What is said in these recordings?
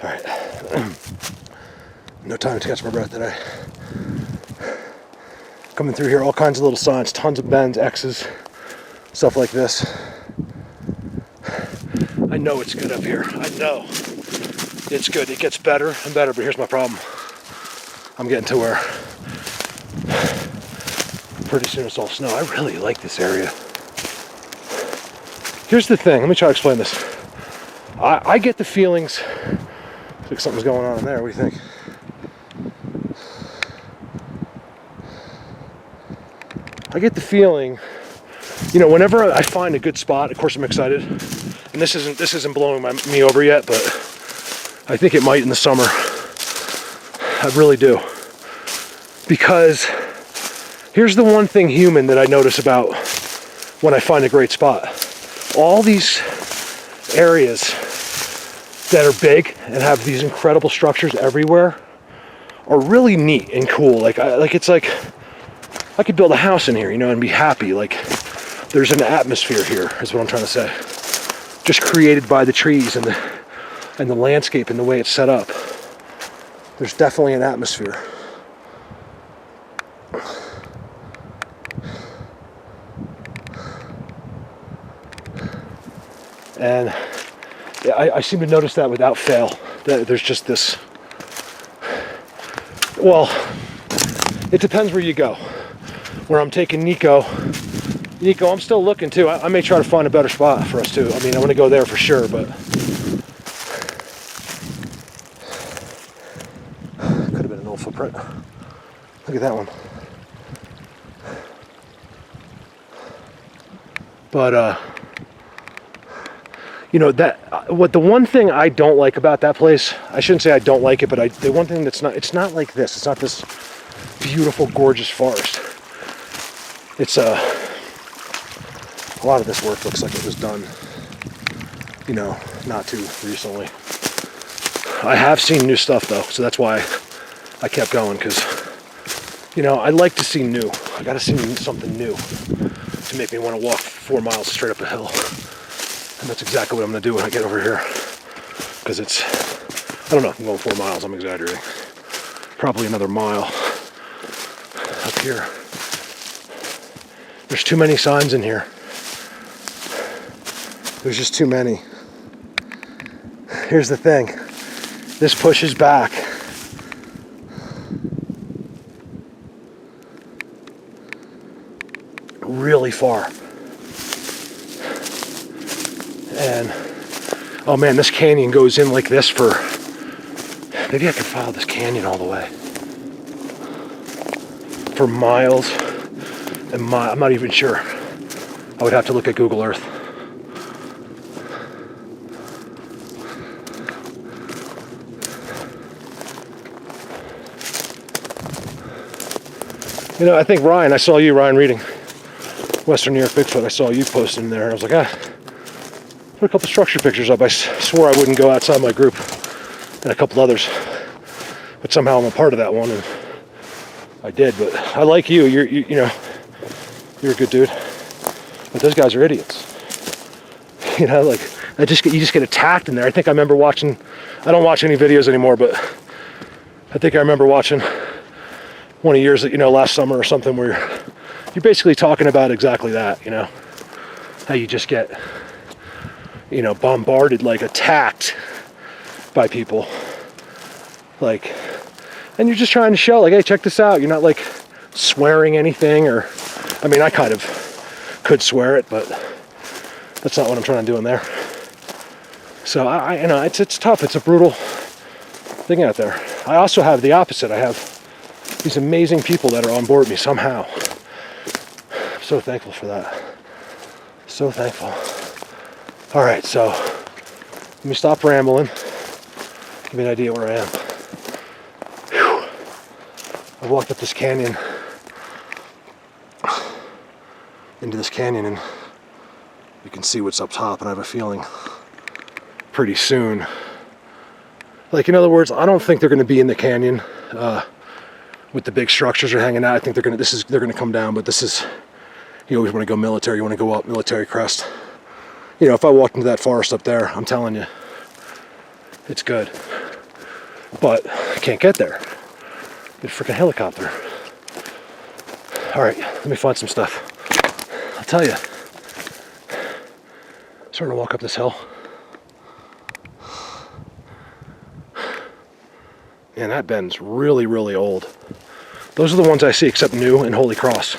All right. No time to catch my breath today. Coming through here, all kinds of little signs, tons of bends, X's, stuff like this. I know it's good up here. I know it's good. It gets better and better, but here's my problem. I'm getting to where pretty soon it's all snow. I really like this area. Here's the thing. Let me try to explain this. I get the feelings. Looks like something's going on in there. What do you think? I get the feeling, you know, whenever I find a good spot, of course I'm excited. And this isn't blowing me over yet, but I think it might in the summer. I really do. Because here's the one thing human that I notice about when I find a great spot. All these areas that are big and have these incredible structures everywhere are really neat and cool. Like it's like I could build a house in here, you know, and be happy. Like there's an atmosphere here, is what I'm trying to say. Just created by the trees and the landscape and the way it's set up. There's definitely an atmosphere. And I seem to notice that without fail. That there's just this, well, it depends where you go. Where I'm taking Nico, I'm still looking too. I may try to find a better spot for us too. I mean, I want to go there for sure, but could have been an old footprint. Look at that one. But you know, the one thing I don't like about that place, I shouldn't say I don't like it, but the one thing it's not like this. It's not this beautiful, gorgeous forest. It's a lot of this work looks like it was done, you know, not too recently. I have seen new stuff though, so that's why I kept going, because, you know, I like to see new. I gotta see something new to make me want to walk 4 miles straight up a hill. And that's exactly what I'm gonna do when I get over here. Because it's, I don't know, I'm going 4 miles, I'm exaggerating. Probably another mile up here. There's too many signs in here. There's just too many. Here's the thing. This pushes back. Really far. And, oh man, this canyon goes in like this for, maybe I can follow this canyon all the way. For miles and miles, I'm not even sure. I would have to look at Google Earth. You know, I think Ryan, I saw you, Ryan, reading Western New York Bigfoot. I saw you posting there. I was like, put a couple structure pictures up. I swore I wouldn't go outside my group and a couple others. But somehow I'm a part of that one, and I did. But I like you. You know, you're a good dude. But those guys are idiots. You know, like, you just get attacked in there. I think I remember watching, I don't watch any videos anymore, but I think I remember watching one of yours, you know, last summer or something, where you're basically talking about exactly that, you know, how you just get, you know, bombarded, like attacked by people, like, and you're just trying to show, like, hey, check this out. You're not like swearing anything, or, I mean, I kind of could swear it, but that's not what I'm trying to do in there. So I you know, it's tough. It's a brutal thing out there. I also have the opposite. I have these amazing people that are on board with me somehow. I'm so thankful for that. So thankful. All right, so let me stop rambling. Give me an idea where I am. Whew. I walked up this canyon, into this canyon, and you can see what's up top, and I have a feeling pretty soon, like, in other words, I don't think they're going to be in the canyon with the big structures are hanging out. I think they're going to come down, but this is, you always want to go military, you want to go up military crest. You know, if I walked into that forest up there, I'm telling you, it's good. but I can't get there. Get a freaking helicopter. All right, let me find some stuff. I'll tell you, starting to walk up this hill. Man, that bend's really, really old. Those are the ones I see, except new and Holy Cross.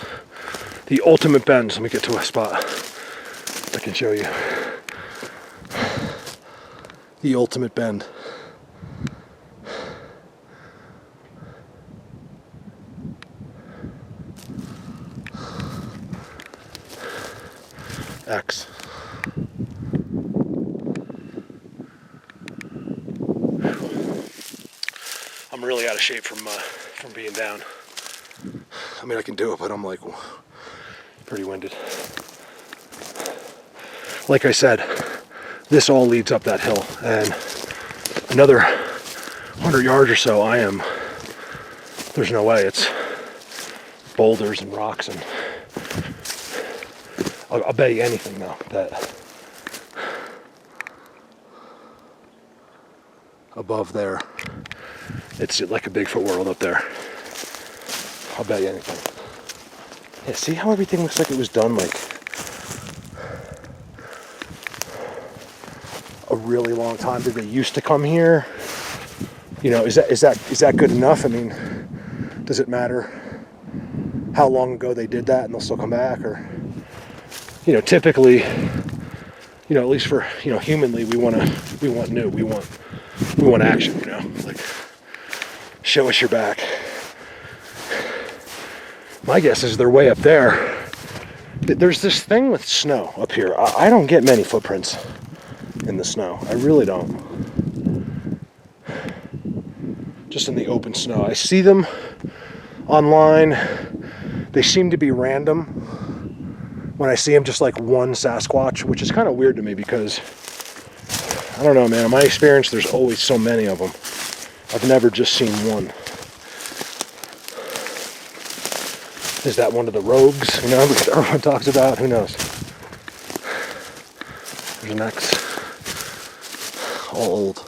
The ultimate bends. Let me get to a spot I can show you. The ultimate bend. X. I'm really out of shape from being down. I mean, I can do it, but I'm like pretty winded. Like I said, this all leads up that hill, and another 100 yards or so, there's no way. It's boulders and rocks, and I'll bet you anything though that above there, it's like a Bigfoot world up there. I'll bet you anything. Yeah, see how everything looks like it was done like a really long time? Did they used to come here? You know, is that good enough? I mean, does it matter how long ago they did that and they'll still come back? Or, you know, typically, you know, at least for, you know, humanly, we want new, we want action, you know, like show us your back. My guess is they're way up there. There's this thing with snow up here. I don't get many footprints in the snow. I really don't. Just in the open snow. I see them online. They seem to be random. When I see them, just like one Sasquatch, which is kind of weird to me because, I don't know, man. In my experience, there's always so many of them. I've never just seen one. Is that one of the rogues? You know, because everyone talks about. Who knows? There's an X. All old.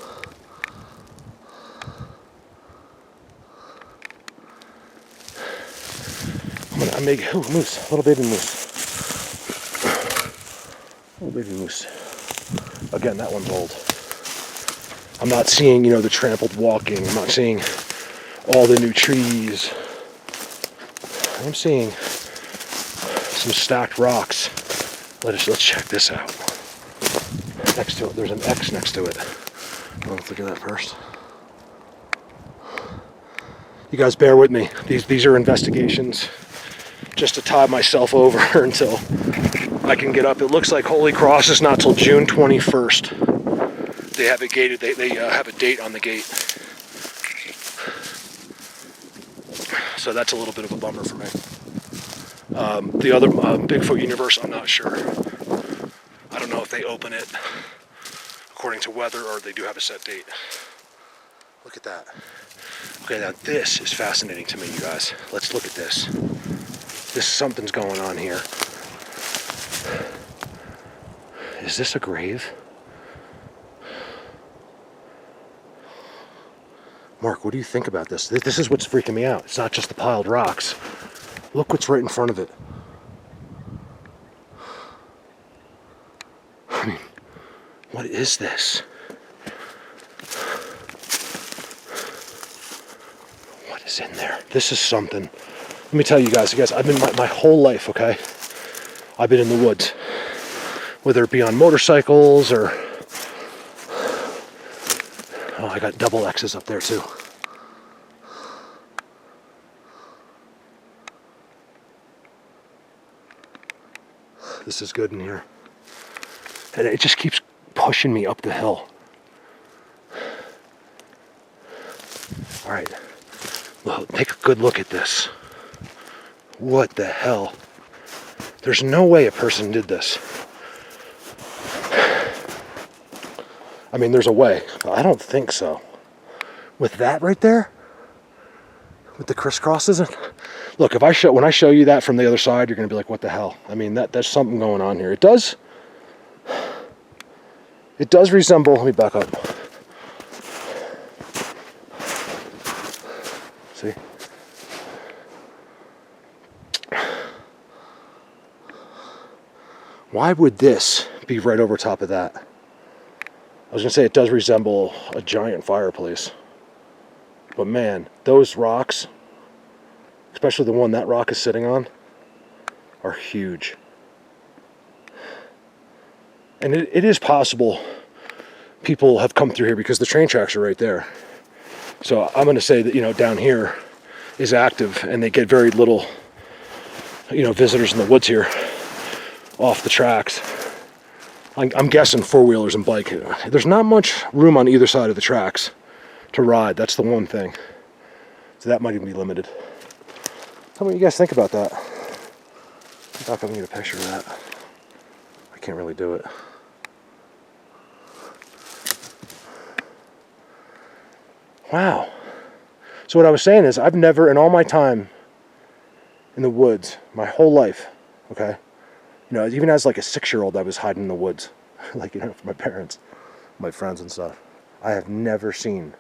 I make moose, little baby moose. Little baby moose. Again, that one's old. I'm not seeing, you know, the trampled walking. I'm not seeing all the new trees. I'm seeing some stacked rocks. Let's check this out. Next to it, there's an X next to it. Let's look at that first. You guys bear with me. These are investigations just to tie myself over until I can get up. It looks like Holy Cross is not till June 21st. They have it gated. They have a date on the gate. So that's a little bit of a bummer for me. The other Bigfoot universe, I'm not sure. I don't know if they open it according to weather or they do have a set date. Look at that. Okay, now this is fascinating to me, you guys. Let's look at this. Something's going on here. Is this a grave? Mark, what do you think about this? This is what's freaking me out. It's not just the piled rocks. Look what's right in front of it. I mean, what is this? What is in there? This is something. Let me tell you guys, I've been my whole life, okay? I've been in the woods. Whether it be on motorcycles or... Oh, I got double X's up there too. This is good in here. And it just keeps pushing me up the hill. All right. Well, take a good look at this. What the hell? There's no way a person did this. I mean, there's a way, but I don't think so. With that right there, with the crisscrosses, look, when I show you that from the other side, you're gonna be like, "What the hell?" I mean, there's something going on here. It does resemble. Let me back up. Why would this be right over top of that? I was going to say it does resemble a giant fireplace. But man, those rocks, especially the one that rock is sitting on, are huge. And it is possible people have come through here because the train tracks are right there. So I'm going to say that, you know, down here is active and they get very little, you know, visitors in the woods here off the tracks. I'm guessing four-wheelers and bike. There's not much room on either side of the tracks to ride. That's the one thing. So that might even be limited. Tell me what you guys think about that. I'm not going to get a picture of that. I can't really do it. Wow. So what I was saying is I've never, in all my time in the woods, my whole life, okay, you know, even as like a 6-year-old, I was hiding in the woods, like, you know, from my parents, my friends and stuff. I have never seen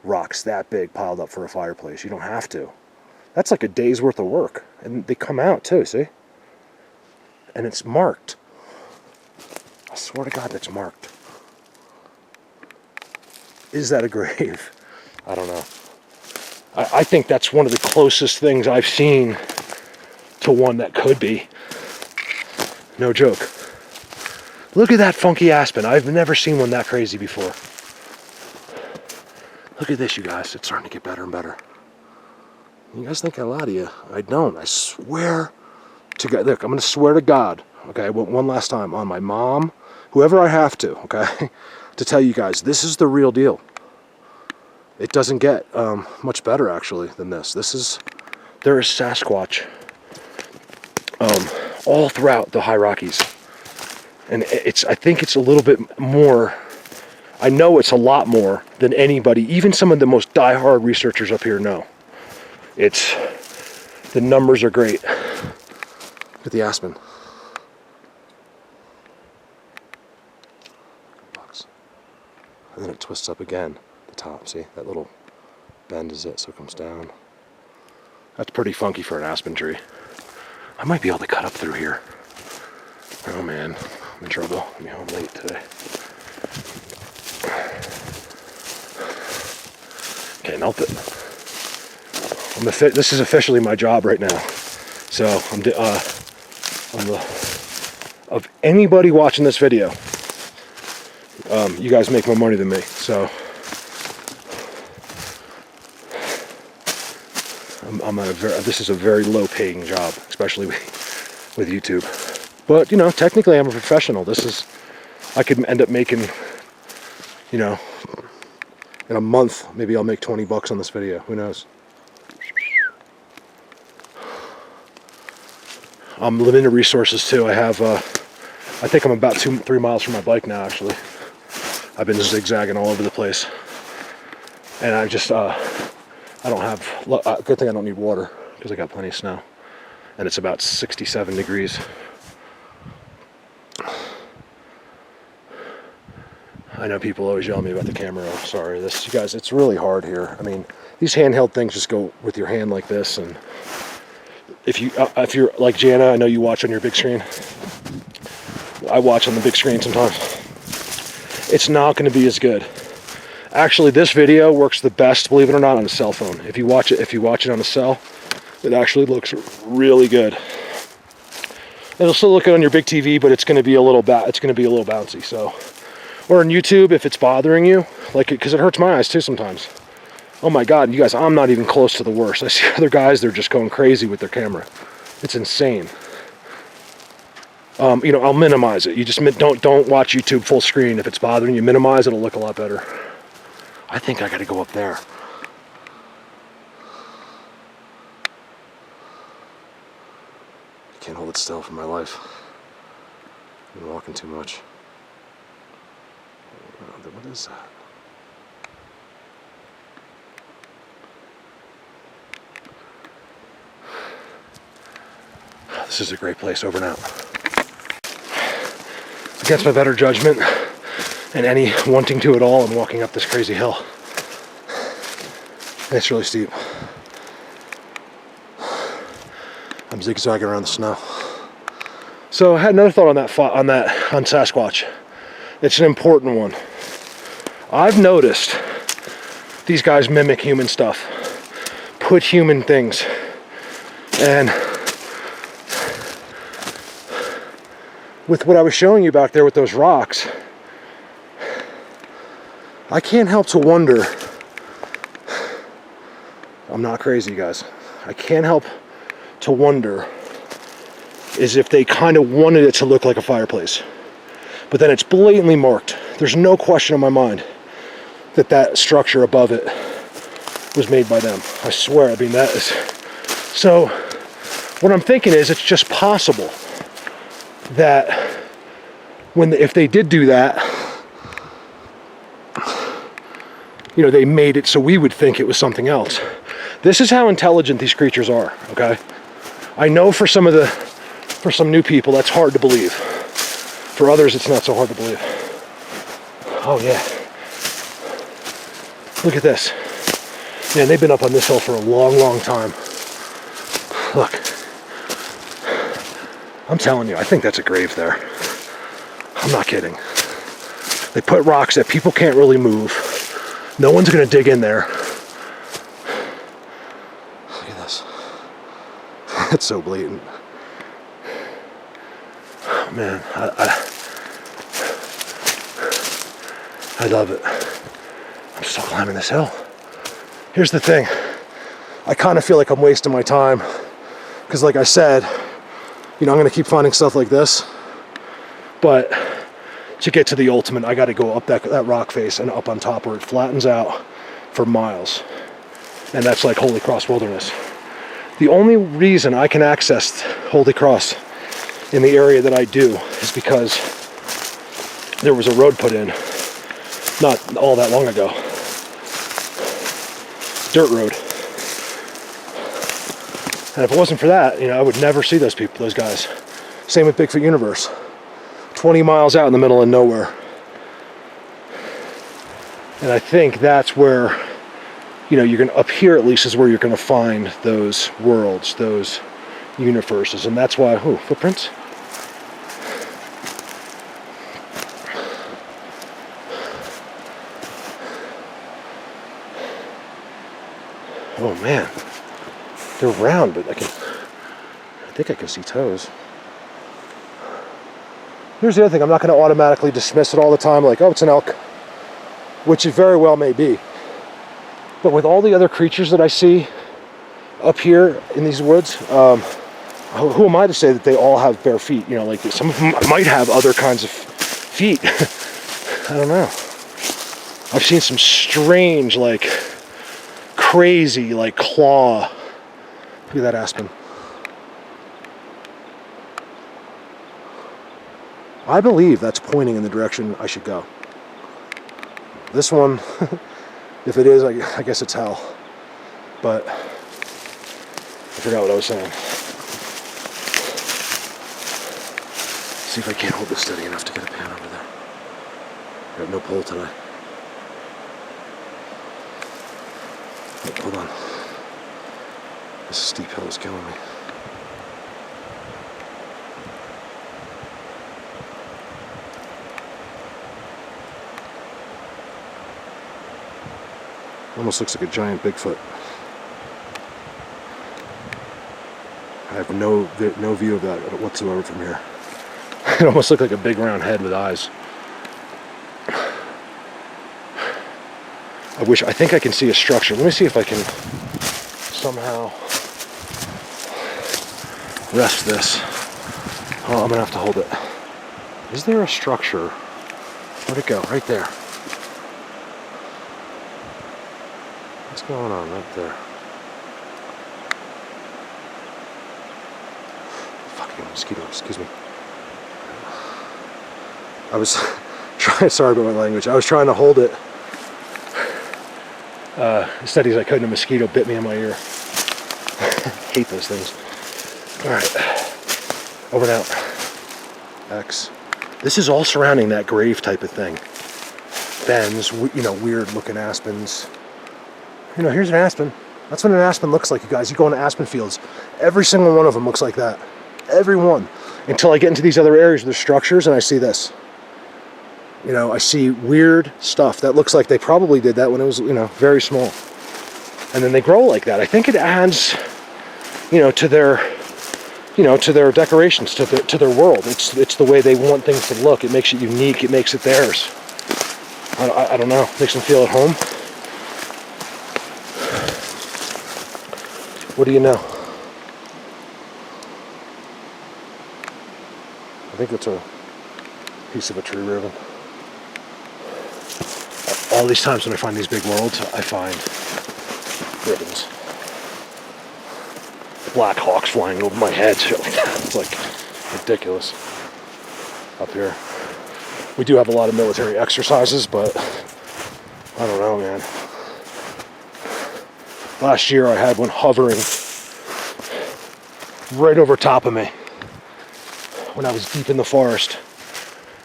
rocks that big piled up for a fireplace. You don't have to. That's like a day's worth of work. And they come out too, see? And it's marked. I swear to God, that's marked. Is that a grave? I don't know. I think that's one of the closest things I've seen to one that could be. No joke. Look at that funky aspen. I've never seen one that crazy before. Look at this, you guys. It's starting to get better and better. You guys think I lie to you? I don't. I swear to God. Look, I'm going to swear to God, okay, one last time on my mom, whoever I have to, okay, to tell you guys, this is the real deal. It doesn't get much better, actually, than this. There is Sasquatch all throughout the High Rockies. And I think it's a little bit more, I know it's a lot more than anybody, even some of the most diehard researchers up here know. The numbers are great. Look at the aspen. And then it twists up again, the top, see? That little bend is it, so it comes down. That's pretty funky for an aspen tree. I might be able to cut up through here. Oh man, I'm in trouble. I'm home late today. Can't help it. This is officially my job right now. So of anybody watching this video, you guys make more money than me. So this is a very low-paying job, especially with YouTube. But you know, technically, I'm a professional. I could end up making, you know, in a month, maybe I'll make 20 bucks on this video. Who knows? I'm limited resources too. I have, I think I'm about 2-3 miles from my bike now, actually. I've been zigzagging all over the place. And I just, I don't have, good thing I don't need water, because I got plenty of snow. And it's about 67 degrees. I know people always yell at me about the camera. I'm sorry. You guys, it's really hard here. I mean, these handheld things just go with your hand like this, and if you're like Jana, I know you watch on your big screen. I watch on the big screen sometimes. It's not going to be as good. Actually, this video works the best, believe it or not, on a cell phone. If you watch it on a cell, it actually looks really good. It'll still look good on your big TV, but it's going to be a little bouncy. So, or on YouTube, if it's bothering you, like, because it hurts my eyes too sometimes. Oh my God, you guys, I'm not even close to the worst. I see other guys, they're just going crazy with their camera. It's insane. You know, I'll minimize it. You just don't watch YouTube full screen. If it's bothering you, minimize it. It'll look a lot better. I think I got to go up there. I can't hold it still for my life. I've been walking too much. What is that? This is a great place over and out. Against my better judgment and any wanting to at all, I'm walking up this crazy hill. It's really steep. I'm zigzagging around the snow. So I had another thought on Sasquatch. It's an important one. I've noticed these guys mimic human stuff, put human things, and with what I was showing you back there with those rocks, I can't help to wonder, I'm not crazy, guys, I can't help to wonder is if they kind of wanted it to look like a fireplace. But then it's blatantly marked. There's no question in my mind that that structure above it was made by them. I swear, I mean, that is... So, what I'm thinking is it's just possible that if they did do that, you know, they made it so we would think it was something else. This is how intelligent these creatures are, okay? I know for some new people, that's hard to believe. For others, it's not so hard to believe. Oh yeah. Look at this. Man, they've been up on this hill for a long, long time. Look. I'm telling you, I think that's a grave there. I'm not kidding. They put rocks that people can't really move. No one's gonna dig in there. Look at this. It's so blatant. Man, I love it. I'm still climbing this hill. Here's the thing. I kind of feel like I'm wasting my time because, like I said, you know, I'm going to keep finding stuff like this. But to get to the ultimate, I got to go up that rock face and up on top where it flattens out for miles. And that's like Holy Cross Wilderness. The only reason I can access Holy Cross in the area that I do is because there was a road put in not all that long ago. Dirt road. And if it wasn't for that, you know, I would never see those people, those guys. Same with Bigfoot Universe. 20 miles out in the middle of nowhere. And I think that's where, you know, you're gonna, up here at least is where you're gonna find those worlds, those universes. And that's why, footprints? Oh man, they're round, but I think I can see toes. Here's the other thing, I'm not going to automatically dismiss it all the time, like, oh, it's an elk, which it very well may be. But with all the other creatures that I see up here in these woods, who am I to say that they all have bare feet? You know, like some of them might have other kinds of feet. I don't know. I've seen some strange, like, crazy, like, claw. Look at that aspen. I believe that's pointing in the direction I should go. This one, if it is, I guess it's hell. But I forgot what I was saying. See if I can't hold this steady enough to get a pan over there. I have no pole today. Oh, hold on. This steep hill is killing me. Almost looks like a giant Bigfoot. I have no view of that whatsoever from here. It almost looked like a big round head with eyes. I think I can see a structure. Let me see if I can somehow rest this. Oh, I'm gonna have to hold it. Is there a structure? Where'd it go? Right there. What's going on right there? Fucking mosquito, excuse me. I was trying, sorry about my language, I was trying to hold it. Instead, as I couldn't, a mosquito bit me in my ear. Hate those things. Alright. Over and out. X. This is all surrounding that grave type of thing. Bends, you know, weird looking aspens. You know, here's an aspen. That's what an aspen looks like, you guys. You go into aspen fields. Every single one of them looks like that. Every one. until I get into these other areas with the structures and I see this. You know, I see weird stuff that looks like they probably did that when it was, you know, very small. And then they grow like that. I think it adds, you know, to their decorations, to their world. It's the way they want things to look. It makes it unique. It makes it theirs. I don't know. Makes them feel at home. What do you know? I think it's a piece of a tree ribbon. All these times when I find these big worlds, I find ribbons. Black hawks flying over my head. It's like ridiculous up here. We do have a lot of military exercises, but I don't know, man. Last year I had one hovering right over top of me when I was deep in the forest.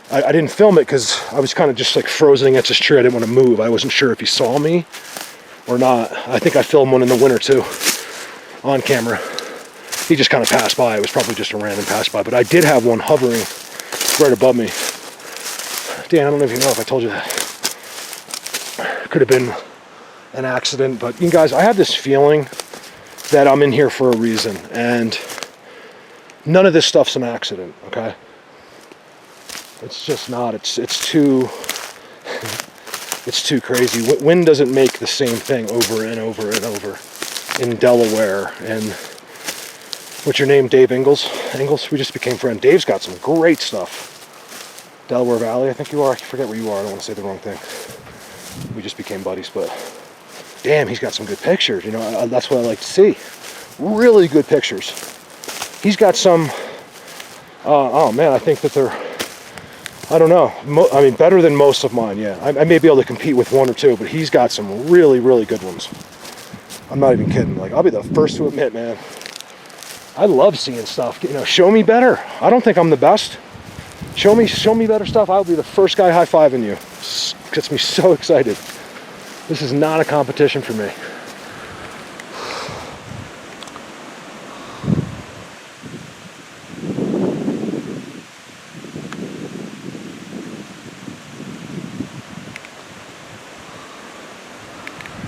I didn't film it because I was kind of just like frozen against this tree. I didn't want to move. I wasn't sure if he saw me or not. I think I filmed one in the winter too, on camera. He just kind of passed by. It was probably just a random pass by, but I did have one hovering right above me. Dan, I don't know if you know if I told you that. Could have been an accident, but you guys, I have this feeling that I'm in here for a reason, and none of this stuff's an accident, okay? It's just not. It's too crazy. Wind doesn't make the same thing over and over and over in Delaware. And what's your name? Dave Ingalls? We just became friends. Dave's got some great stuff. Delaware Valley, I think you are. I forget where you are. I don't want to say the wrong thing. We just became buddies, but damn, he's got some good pictures. You know, that's what I like to see. Really good pictures. He's got some. Oh man, I think that they're. I don't know. I mean, better than most of mine, yeah. I may be able to compete with one or two, but he's got some really, really good ones. I'm not even kidding. Like, I'll be the first to admit, man, I love seeing stuff. You know, show me better. I don't think I'm the best. Show me better stuff. I'll be the first guy high-fiving you. It gets me so excited. This is not a competition for me.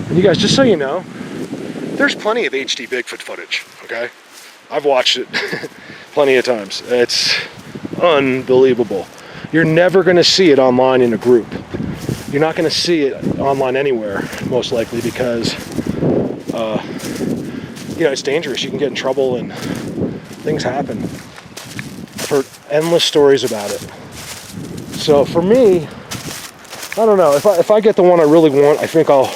And you guys, just so you know, there's plenty of HD Bigfoot footage, okay? I've watched it plenty of times. It's unbelievable. You're never gonna see it online in a group. You're not gonna see it online anywhere, most likely, because, you know, it's dangerous. You can get in trouble and things happen. I've heard endless stories about it. So for me, I don't know, if I get the one I really want, I think I'll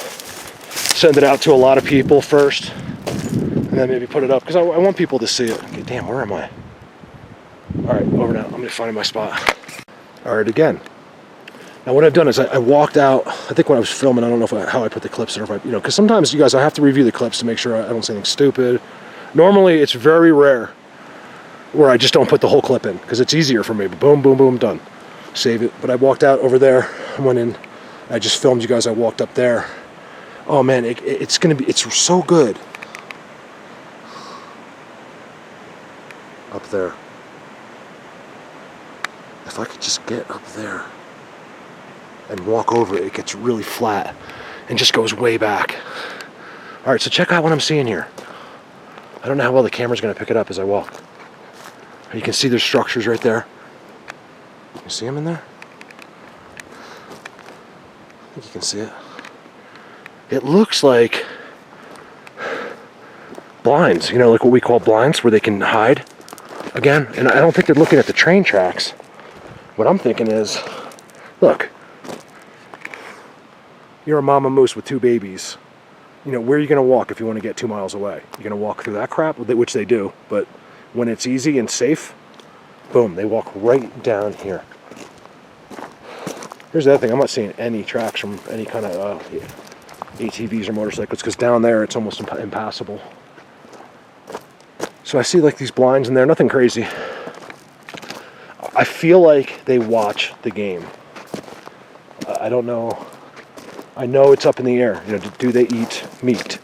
send it out to a lot of people first, and then maybe put it up, because I want people to see it. Okay, damn, where am I? All right, over now. I'm gonna find my spot. All right, again. Now what I've done is I walked out. I think when I was filming, I don't know how I put the clips in, or if I, you know, because sometimes you guys, I have to review the clips to make sure I don't say anything stupid. Normally, it's very rare where I just don't put the whole clip in, because it's easier for me. But boom, boom, boom, done. Save it. But I walked out over there. I went in. I just filmed you guys. I walked up there. Oh man, it's so good. Up there. If I could just get up there and walk over it, it gets really flat and just goes way back. All right, so check out what I'm seeing here. I don't know how well the camera's gonna pick it up as I walk. You can see there's structures right there. You see them in there? I think you can see it. It looks like blinds, you know, like what we call blinds, where they can hide again. And I don't think they're looking at the train tracks. What I'm thinking is, look, you're a mama moose with two babies. You know, where are you going to walk if you want to get 2 miles away? You're going to walk through that crap, which they do, but when it's easy and safe, boom, they walk right down here. Here's the other thing, I'm not seeing any tracks from any kind of ATVs or motorcycles, because down there it's almost impassable. So I see like these blinds in there, nothing crazy. I feel like they watch the game. I don't know. I know it's up in the air. You know, do they eat meat?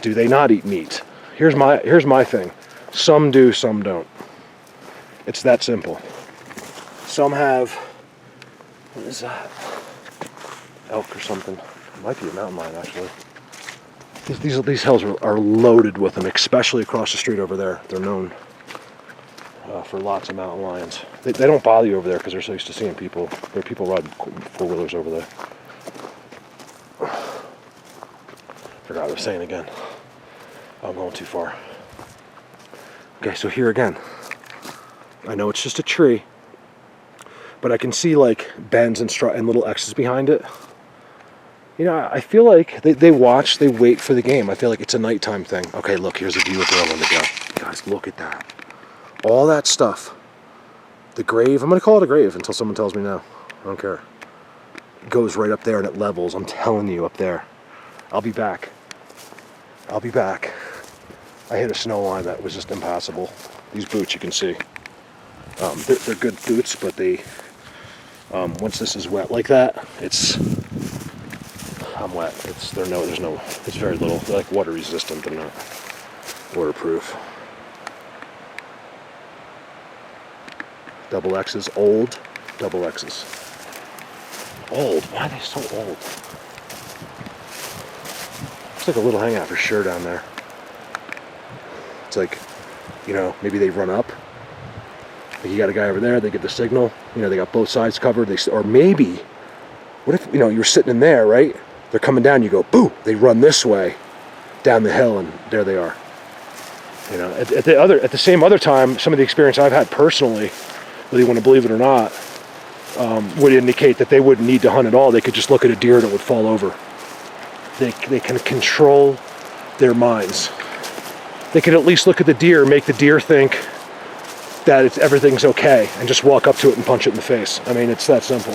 Do they not eat meat? Here's my thing. Some do, some don't. It's that simple. Some have, what is that? Elk or something. It might be a mountain lion, actually. These hills are loaded with them, especially across the street over there. They're known for lots of mountain lions. They don't bother you over there because they're so used to seeing people. There are people riding four-wheelers over there. Forgot what I was saying again. I'm going too far. Okay, so here again. I know it's just a tree, but I can see like bends and little X's behind it. You know, I feel like they watch, they wait for the game. I feel like it's a nighttime thing. Okay, look, here's a view of where I want to go. Guys, look at that. All that stuff. The grave, I'm going to call it a grave until someone tells me no. I don't care. It goes right up there and it levels. I'm telling you, up there. I'll be back. I'll be back. I hit a snow line that was just impassable. These boots, you can see. They're good boots, but they, once this is wet like that, I'm wet. It's very little. They're like water resistant. They're not waterproof. Double X's, old double X's. Old? Why are they so old? It's like a little hangout for sure down there. It's like, you know, maybe they run up. Like you got a guy over there, they get the signal. You know, they got both sides covered. Or maybe, what if, you know, you're sitting in there, right? They're coming down, you go, boo! They run this way, down the hill, and there they are. You know, at the same other time, some of the experience I've had personally, whether you want to believe it or not, would indicate that they wouldn't need to hunt at all. They could just look at a deer and it would fall over. They can control their minds. They could at least look at the deer, make the deer think that everything's okay, and just walk up to it and punch it in the face. I mean, it's that simple,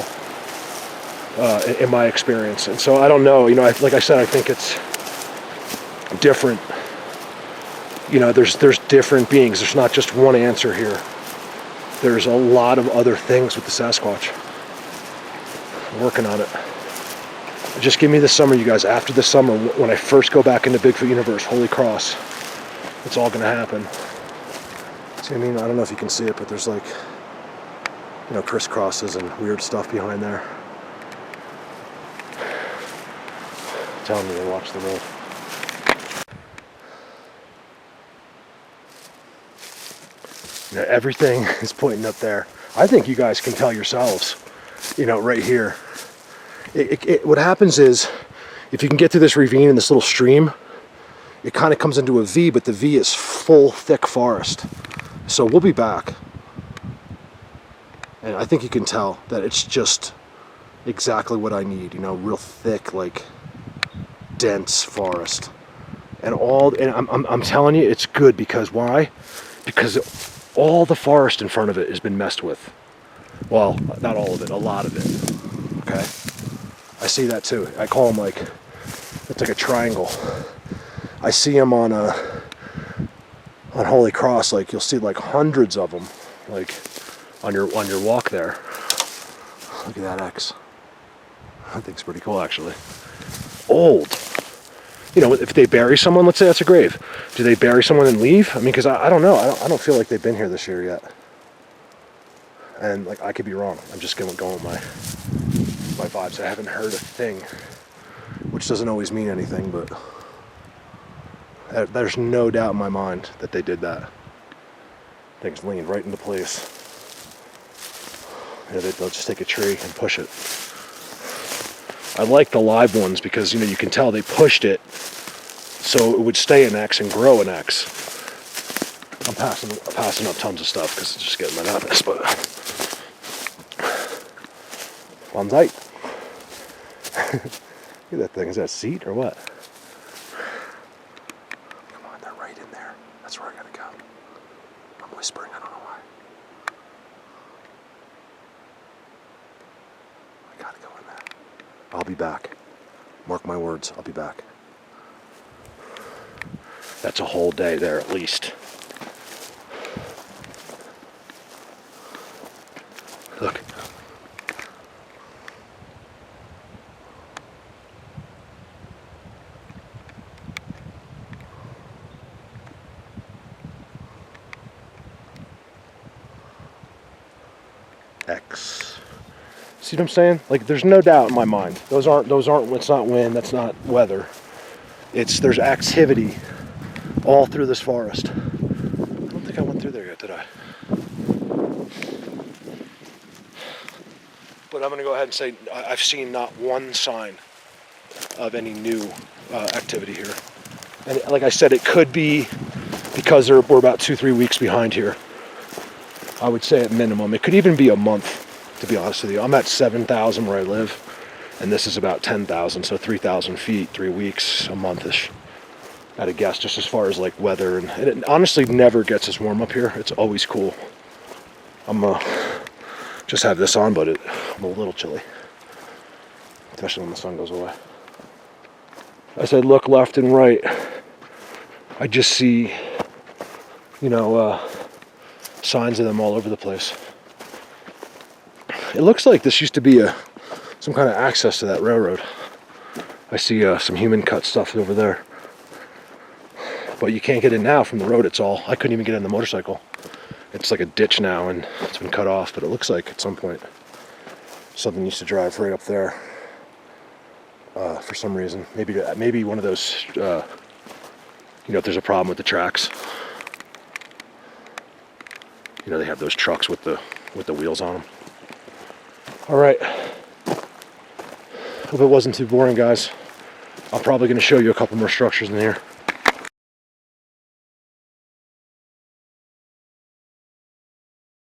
in my experience. And so I don't know, you know, like I said, I think it's different. You know, there's different beings. There's not just one answer here. There's a lot of other things with the Sasquatch. I'm working on it. Just give me this summer, you guys. After this summer, when I first go back into Bigfoot Universe, Holy Cross, it's all going to happen. See, I mean, I don't know if you can see it, but there's like, you know, crisscrosses and weird stuff behind there. I'm telling you to watch the road. You know, everything is pointing up there. I think you guys can tell yourselves, you know, right here. What happens is, if you can get through this ravine and this little stream, it kind of comes into a V, but the V is full, thick forest. So we'll be back. And I think you can tell that it's just exactly what I need, you know, real thick, like, dense forest. And I'm telling you, it's good, because why? Because all the forest in front of it has been messed with. Well, not all of it, a lot of it. Okay? I see that too. I call them like, it's like a triangle. I see them on Holy Cross, like you'll see like hundreds of them, like on your walk there. Look at that X. I think it's pretty cool, actually. Old. You know, if they bury someone, let's say that's a grave. Do they bury someone and leave? I mean, because I don't know. I don't feel like they've been here this year yet. And like, I could be wrong. I'm just going with my vibes. I haven't heard a thing, which doesn't always mean anything, but there's no doubt in my mind that they did that. Things leaned right into place. Yeah, they'll just take a tree and push it. I like the live ones because, you know, you can tell they pushed it so it would stay an X and grow an X. I'm passing up tons of stuff because it's just getting monotonous, but one tight. Look at that thing. Is that a seat or what? Come on, they're right in there. That's where I gotta go. I'm whispering, I don't know why. I gotta go in there. I'll be back. Mark my words, I'll be back. That's a whole day there at least. Look. X. See what I'm saying? Like, there's no doubt in my mind. Those aren't, it's not wind, that's not weather. There's activity all through this forest. I don't think I went through there yet, did I? But I'm gonna go ahead and say I've seen not one sign of any new activity here. And like I said, it could be because we're about 2-3 weeks behind here. I would say at minimum. It could even be a month, to be honest with you. I'm at 7,000 where I live, and this is about 10,000, so 3,000 feet, 3 weeks, a month-ish, at a guess, just as far as like weather. And it honestly never gets as warm up here. It's always cool. I'm just have this on, but I'm a little chilly, especially when the sun goes away. As I look left and right, I just see, signs of them all over the place. It looks like this used to be some kind of access to that railroad. I see some human cut stuff over there. But you can't get in now from the road. I couldn't even get in the motorcycle. It's like a ditch now and it's been cut off, but it looks like at some point something used to drive right up there for some reason. Maybe one of those, if there's a problem with the tracks. They have those trucks with the wheels on them. All right. Hope it wasn't too boring, guys. I'm probably going to show you a couple more structures in here.